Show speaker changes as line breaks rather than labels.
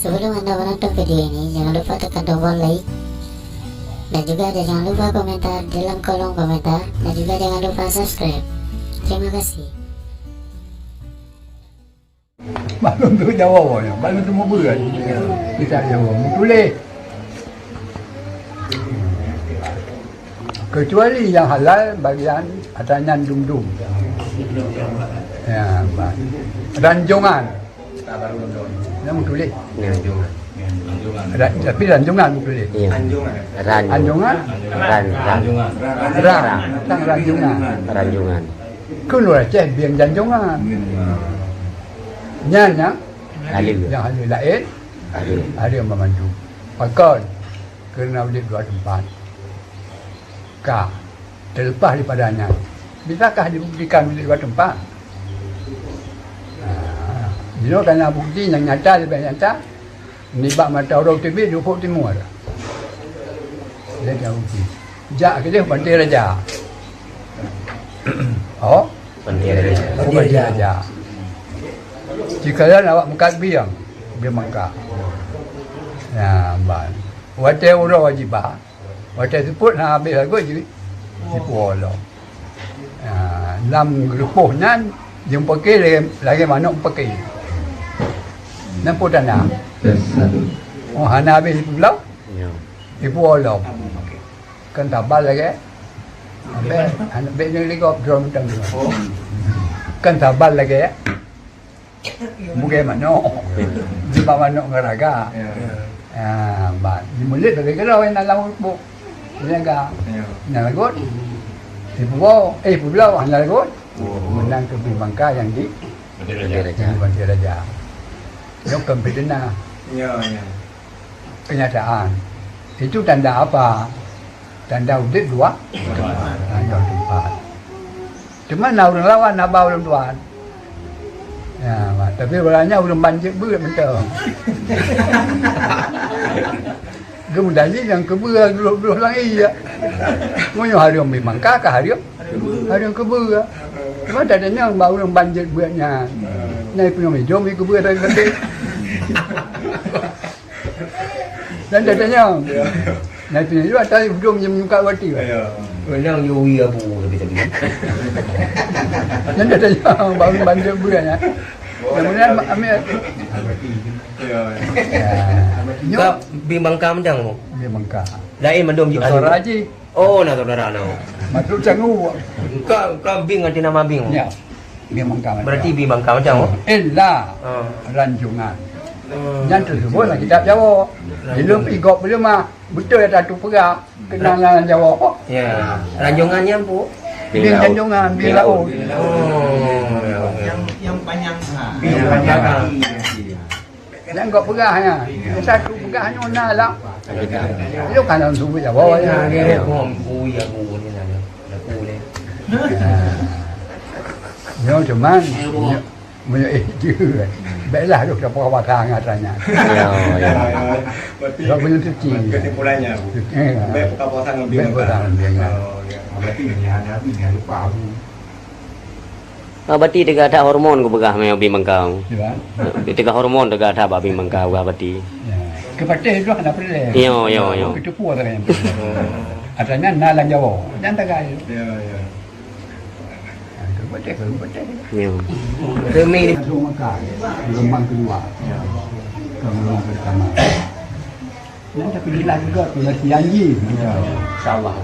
Sebelum Anda menonton video ini, jangan lupa tekan tombol like dan juga jangan lupa komentar di dalam kolom komentar, dan juga jangan lupa subscribe. Terima kasih.
Maklum tu Jawa ya. Maklum tu mobil kan. Kita Jawa. Tulis. Kecuali yang halal bagian adanya dum-dum. Ya, ranjungan. Nama tulis.
Ranjungan.
Tapi ranjungan tulis.
Iya.
Ranjungan.
Ranjungan.
Sang ranjungan.
Ranjungan.
Kuno Aceh biang ranjungan. Nyanya
Halil.
yang halil lain
Halil.
ada yang memandu. Pakon kena beli dua tempat. Kah terlepas daripadanya. Bisakah dibuktikan beli dua tempat? Jino kena bukti yang nyata lebih nyata. Nibak mata orang TV dukuk timur. Dia dah bukti. Jak kita bantai raja. Oh,
Bantai Raja.
bantai raja. Jika awak mengkat biang, dia mengkat. Ya, ban. Watai urang wajibah. Watai sebut nak habis lagu je. Sipu Allah. Ya, dalam gerupuhnya yang pakai lagi mana pakai. Nampak tak nak? Oh, hana habis pulau.
Iya.
Ibu Allah. Kan tabal lagi. Habis anak beknya lagi drum tang. Kan tabal lagi. Bukan mana. Di bawah mana ngaraga. Ah, ban. Di mulut lagi kalau yang dalam buk. Ini agak. Nak lagut. Ibu pulau hanya lagut. Menang ke Bangka yang di
Bantai Raja.
Bantai Raja. Yang kempidana. Kenyataan. Itu tanda apa? Tanda udit dua. Tanda tempat. Cuma nak orang lawan, nak bawa orang tuan. Ya, tapi balanya orang banjir berat mentah. Kemudian yang kebura dulu lagi ya. Moyo hari yang memang kakak hari yang kebura. Cuma tak ada yang bawa orang banjir beratnya. Naik punya jom ikut kebura dari tadi. Dan tak ada yang. Naik punya juga tadi jom yang menyuka wati.
Orang Yui Abu tapi.
Dan tak ada yang bawa orang banjir beratnya. Kemudian ambil.
Kau bimbang kamdang mo.
Dia mengkah.
Lain mandom ji.
Suara haji.
Oh, nak saudara no.
Masuk cangu.
Kau bing nanti nama bing.
Ya. Dia mengkah.
Berarti bimbang kamdang mo.
Ella ranjungan. Yang tersebut lah kitab Jawa. Belum igok belum betul ada tu perak kenalan Jawa.
Ya. Ranjungannya bu.
Biang ranjungan, biang laut.
Yang panjang.
Yang panjang.
Yang igok perahnya. Satu perahnya mana lah. Itu kan orang subuh Jawa ya.
Dia pun bu ya bu ni nak. Nak bu ni.
Ya cuman punya je. Baiklah duk dapat kawasan katanya.
Ya.
Kalau punya suci.
Kesimpulannya, baik kawasan yang
Baik kawasan biang.
berarti hanya lupa Abu.
Berarti dekat ada hormon ku begah mai bimbang kau.
Ya.
Dekat hormon dekat ada ba bimbang kau gah berarti.
Kepatih itu ada perle.
Yo.
Itu puas kan. Adanya nalang Jawa. Jangan tak kaya.
Ya.
Kepatih.
Yo. Remi
Masuk Mekah. Gelombang kedua. Gelombang pertama. Yang tapi lagi juga tu lagi janji. InsyaAllah.